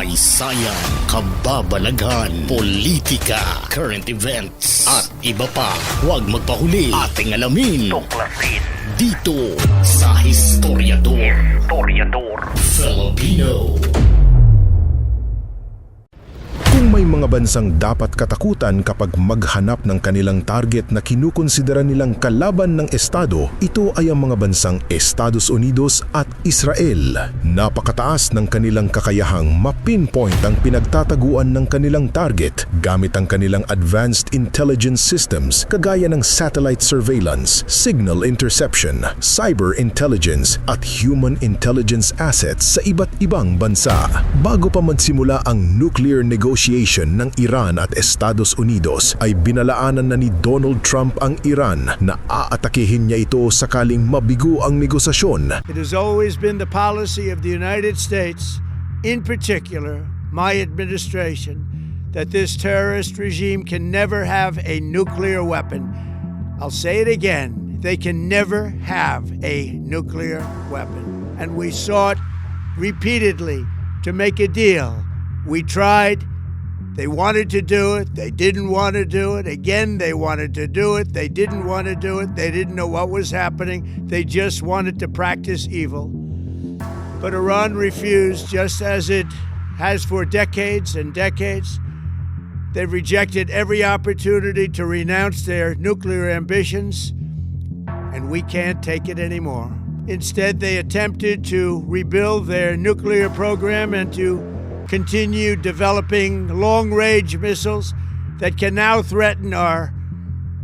kasaysayan, kababalaghan, politika, current events, at iba pa. Huwag magpahuli, ating alamin. Tuklasin dito sa Historiador Filipino. Kung may mga bansang dapat katakutan kapag maghanap ng kanilang target na kinukonsidera nilang kalaban ng Estado, ito ay ang mga bansang Estados Unidos at Israel. Napakataas ng kanilang kakayahang mapinpoint ang pinagtataguan ng kanilang target gamit ang kanilang advanced intelligence systems kagaya ng satellite surveillance, signal interception, cyber intelligence at human intelligence assets sa iba't ibang bansa. Bago pa magsimula ang nuclear negotiation ng Iran at Estados Unidos ay binalaanan na ni Donald Trump ang Iran na aatakihin niya ito sakaling mabigo ang negosasyon. It has always been the policy of the United States, in particular my administration, that this terrorist regime can never have a nuclear weapon. I'll say it again, they can never have a nuclear weapon. And we sought repeatedly to make a deal. We tried. They wanted to do it. They didn't want to do it. Again, they wanted to do it. They didn't want to do it. They didn't know what was happening. They just wanted to practice evil. But Iran refused, just as it has for decades and decades. They've rejected every opportunity to renounce their nuclear ambitions, and we can't take it anymore. Instead, they attempted to rebuild their nuclear program and to continue developing long-range missiles that can now threaten our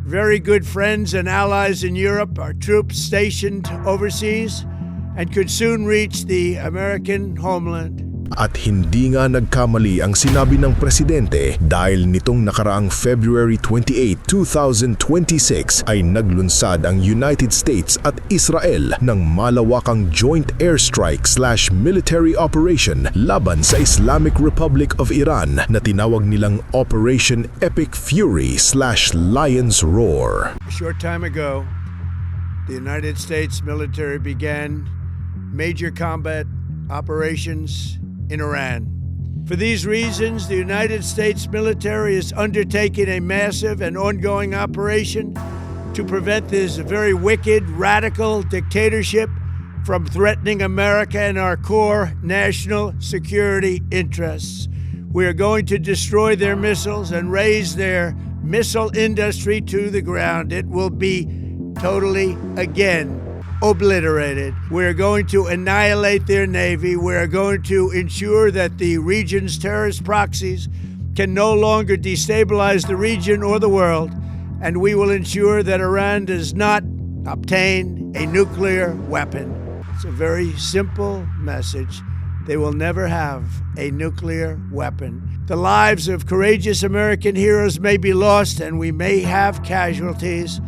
very good friends and allies in Europe, our troops stationed overseas, and could soon reach the American homeland. At hindi nga nagkamali ang sinabi ng presidente dahil nitong nakaraang February 28, 2026 ay naglunsad ang United States at Israel ng malawakang joint airstrike/military operation laban sa Islamic Republic of Iran na tinawag nilang Operation Epic Fury/Lion's Roar. A short time ago, the United States military began major combat operations in Iran. For these reasons, the United States military is undertaking a massive and ongoing operation to prevent this very wicked, radical dictatorship from threatening America and our core national security interests. We are going to destroy their missiles and raise their missile industry to the ground. It will be totally, again, obliterated. We're going to annihilate their navy. We're going to ensure that the region's terrorist proxies can no longer destabilize the region or the world, and we will ensure that Iran does not obtain a nuclear weapon. It's a very simple message. They will never have a nuclear weapon. The lives of courageous American heroes may be lost, and we may have casualties.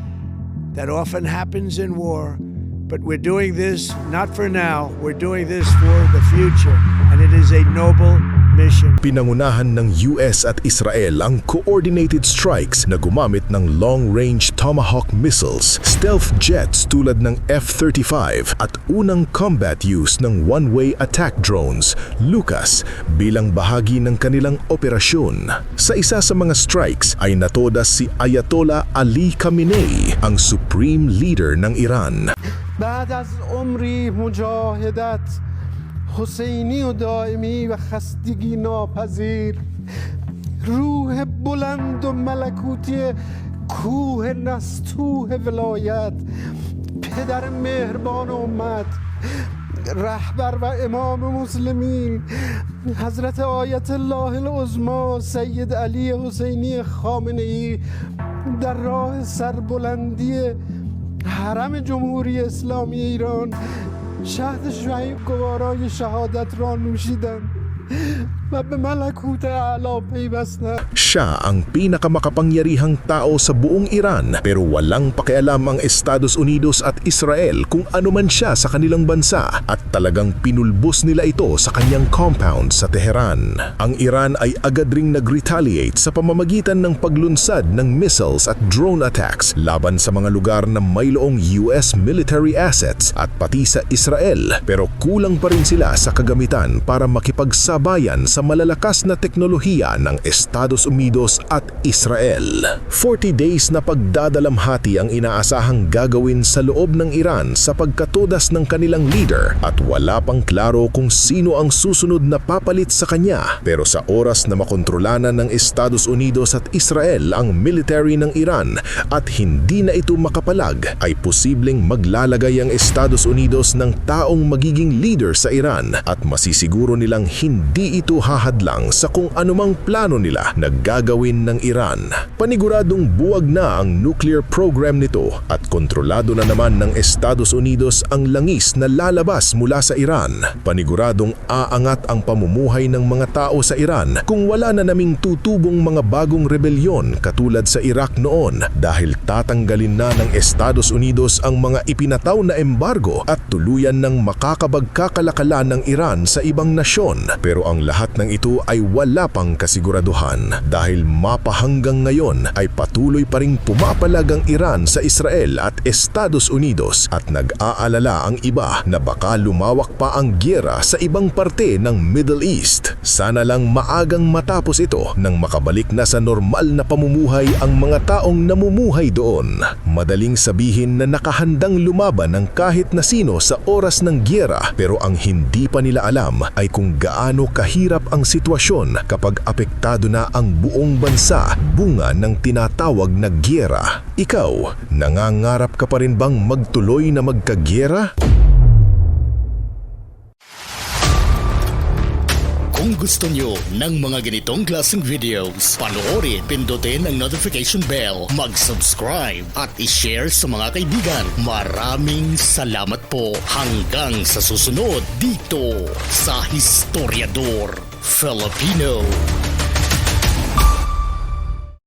That often happens in war. But we're doing this not for now, we're doing this for the future, and it is a noble mission. Pinangunahan ng US at Israel ang coordinated strikes na gumamit ng long-range Tomahawk missiles, stealth jets tulad ng F-35 at unang combat use ng one-way attack drones, LUCAS, bilang bahagi ng kanilang operasyon. Sa isa sa mga strikes ay natodas si Ayatollah Ali Khamenei, ang supreme leader ng Iran. بعد از عمری مجاهدت حسینی و دائمی و خستگی ناپذیر روح بلند و ملکوتی کوه نستوه ولایت پدر مهربان امت رهبر و امام مسلمین حضرت آیت الله العظما سید علی حسینی خامنه‌ای در راه سربلندی حرم جمهوری اسلامی ایران شهد شعیب گوارای شهادت را نوشیدند و به ملکوت اعلی پیوستند. Siya ang pinakamakapangyarihang tao sa buong Iran pero walang pakialam ang Estados Unidos at Israel kung ano man siya sa kanilang bansa at talagang pinulbos nila ito sa kanyang compound sa Tehran. Ang Iran ay agad ring nag-retaliate sa pamamagitan ng paglunsad ng missiles at drone attacks laban sa mga lugar na mayroong US military assets at pati sa Israel pero kulang pa rin sila sa kagamitan para makipagsabayan sa sa malalakas na teknolohiya ng Estados Unidos at Israel. 40 days na pagdadalamhati ang inaasahang gagawin sa loob ng Iran sa pagkatodas ng kanilang leader at wala pang klaro kung sino ang susunod na papalit sa kanya. Pero sa oras na makontrolanan ng Estados Unidos at Israel ang military ng Iran at hindi na ito makapalag, ay posibleng maglalagay ang Estados Unidos ng taong magiging leader sa Iran at masisiguro nilang hindi ito hahadlang sa kung anumang plano nila na gagawin ng Iran. Paniguradong buwag na ang nuclear program nito at kontrolado na naman ng Estados Unidos ang langis na lalabas mula sa Iran. Paniguradong aangat ang pamumuhay ng mga tao sa Iran kung wala na naming tutubong mga bagong rebelyon katulad sa Iraq noon dahil tatanggalin na ng Estados Unidos ang mga ipinataw na embargo at tuluyan ng makakabagkakalakalan ng Iran sa ibang nasyon. Pero ang lahat ng ito ay wala pang kasiguraduhan dahil mapahanggang ngayon ay patuloy pa ring pumapalag ang Iran sa Israel at Estados Unidos at nag-aalala ang iba na baka lumawak pa ang giyera sa ibang parte ng Middle East. Sana lang maagang matapos ito nang makabalik na sa normal na pamumuhay ang mga taong namumuhay doon. Madaling sabihin na nakahandang lumaban ng kahit na sino sa oras ng giyera, pero ang hindi pa nila alam ay kung gaano kahirap ang sitwasyon kapag apektado na ang buong bansa bunga ng tinatawag na giyera. Ikaw, nangangarap ka pa rin bang magtuloy na magkagiyera? Kung gusto nyo ng mga ganitong klaseng videos, panoorin, pindutin ang notification bell, mag-subscribe at i-share sa mga kaibigan. Maraming salamat po. Hanggang sa susunod dito sa Historiador Filipino.